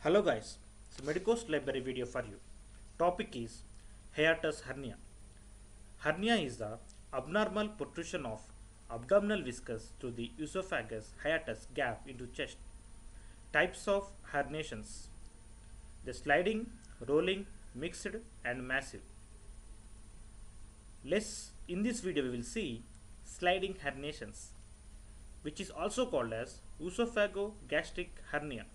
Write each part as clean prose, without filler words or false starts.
Hello guys, it's Medicos library video for you. Topic is hiatus hernia. Hernia is the abnormal protrusion of abdominal viscous through the esophagus hiatus gap into chest. Types of herniations: the sliding, rolling, mixed and massive. In this video we will see sliding herniations, which is also called as esophagogastric hernia.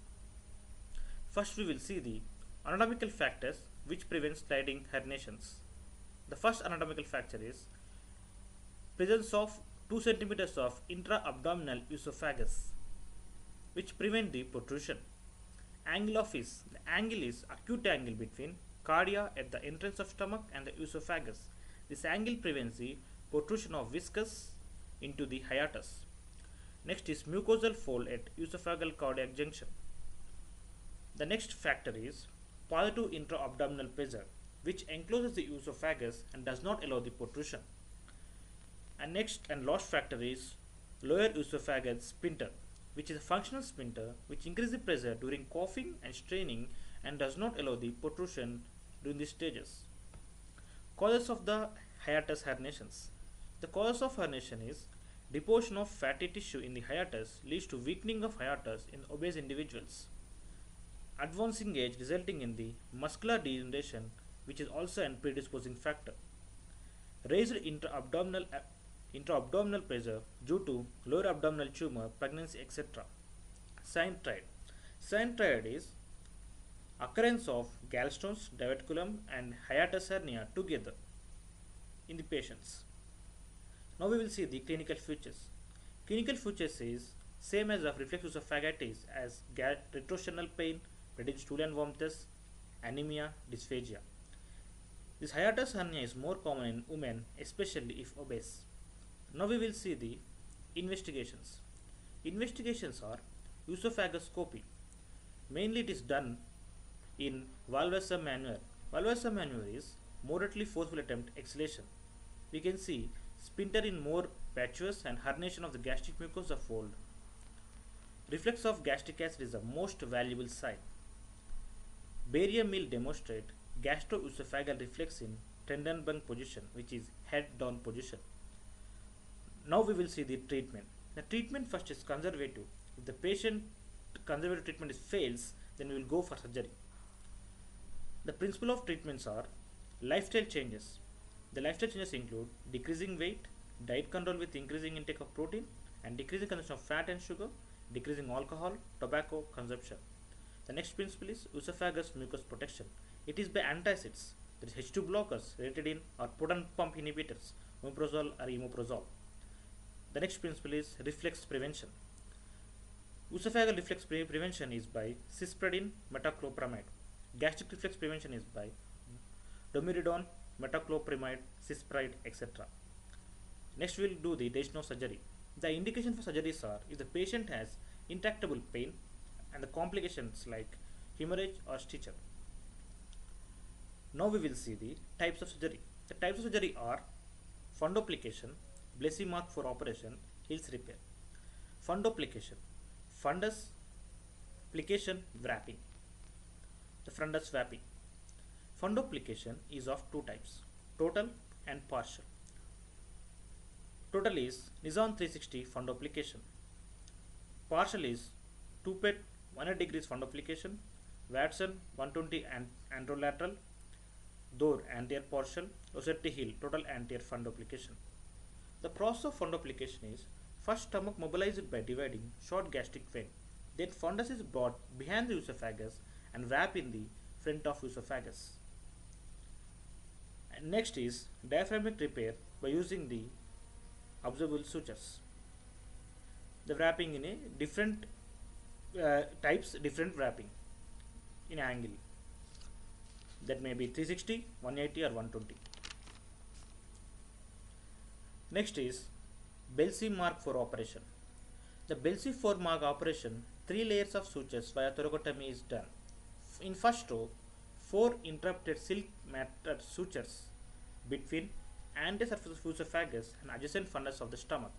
First we will see the anatomical factors which prevent sliding herniations. The first anatomical factor is presence of 2 centimeters of intra-abdominal esophagus, which prevent the protrusion. Angle of is, the angle is acute angle between cardia at the entrance of stomach and the esophagus. This angle prevents the protrusion of viscous into the hiatus. Next is mucosal fold at esophageal cardiac junction. The next factor is positive intra-abdominal pressure, which encloses the esophagus and does not allow the protrusion. And next and last factor is lower esophageal sphincter, which is a functional sphincter which increases the pressure during coughing and straining and does not allow the protrusion during these stages. Causes of the hiatus herniations. The cause of herniation is deposition of fatty tissue in the hiatus leads to weakening of hiatus in obese individuals. Advancing age resulting in the muscular degeneration, which is also a predisposing factor. Raised intra-abdominal pressure due to lower abdominal tumor, pregnancy, etc. Sign triad. Sign triad is occurrence of gallstones, diverticulum and hiatus hernia together in the patients. Now we will see the clinical features. Clinical features is same as of reflex esophagitis as retrosternal pain, reduced stool and vomitus, anemia, dysphagia. This hiatus hernia is more common in women, especially if obese. Now we will see the investigations. Investigations are esophagoscopy. Mainly it is done in valvasa maneuver. Valvasa maneuver is moderately forceful attempt exhalation. We can see sphincter in more patches and herniation of the gastric mucosa fold. Reflex of gastric acid is the most valuable sign. Barium will demonstrate gastroesophageal reflex in Trendelenburg position, which is head down position. Now we will see the treatment. The treatment first is conservative. If the patient conservative treatment fails, then we will go for surgery. The principle of treatments are lifestyle changes. The lifestyle changes include decreasing weight, diet control with increasing intake of protein, and decreasing consumption of fat and sugar, decreasing alcohol, tobacco consumption. The next principle is esophagus mucus protection. It is by antacids, that is H2 blockers, ranitidine or proton pump inhibitors, omeprazole or imoprazole. The next principle is reflex prevention. Esophageal reflex prevention is by cispridine, metoclopramide. Gastric reflex prevention is by domperidone, metoclopramide, cisprid, etc. Next we will do the decision of surgery. The indication for surgeries are if the patient has intractable pain and the complications like hemorrhage or stitcher. Now we will see the types of surgery. The types of surgery are fundoplication, Blessy mark for operation, heels repair. Fundoplication, fundus plication, wrapping. The fundus wrapping. Fundoplication is of two types, total and partial. Total is Nizam 360 fundoplication. Partial is Toupet 100 degrees fundoplication, Watson 120 and anterolateral, Dore anterior partial, Rossetti Hill total anterior fundoplication. The process of fundoplication is first stomach mobilized by dividing short gastric vein. Then fundus is brought behind the esophagus and wrapped in the front of esophagus. And next is diaphragmatic repair by using the observable sutures. The wrapping in a different types, different wrapping in angle. That may be 360, 180 or 120. Next is Belsey mark for operation. The Belsey 4 mark operation, 3 layers of sutures via thoracotomy is done. In first row, 4 interrupted silk matted sutures between anterior surface of esophagus and adjacent fundus of the stomach,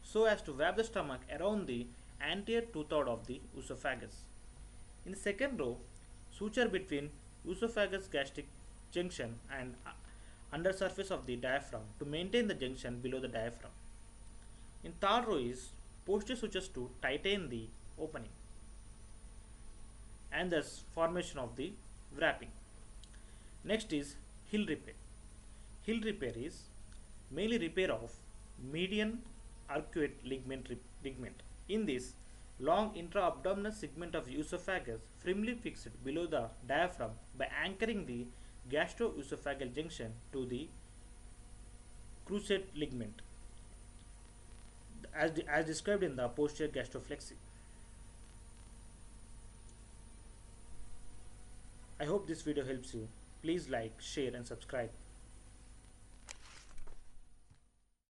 so as to wrap the stomach around the anterior 2/3 of the esophagus. In the second row, suture between esophagus gastric junction and under surface of the diaphragm to maintain the junction below the diaphragm. In third row is posterior sutures to tighten the opening and thus formation of the wrapping. Next is heel repair. Heel repair is mainly repair of median arcuate ligament. In this, long intra-abdominal segment of esophagus firmly fixed below the diaphragm by anchoring the gastro-esophageal junction to the cruciate ligament as described in the posterior gastroflexy. I hope this video helps you. Please like, share and subscribe.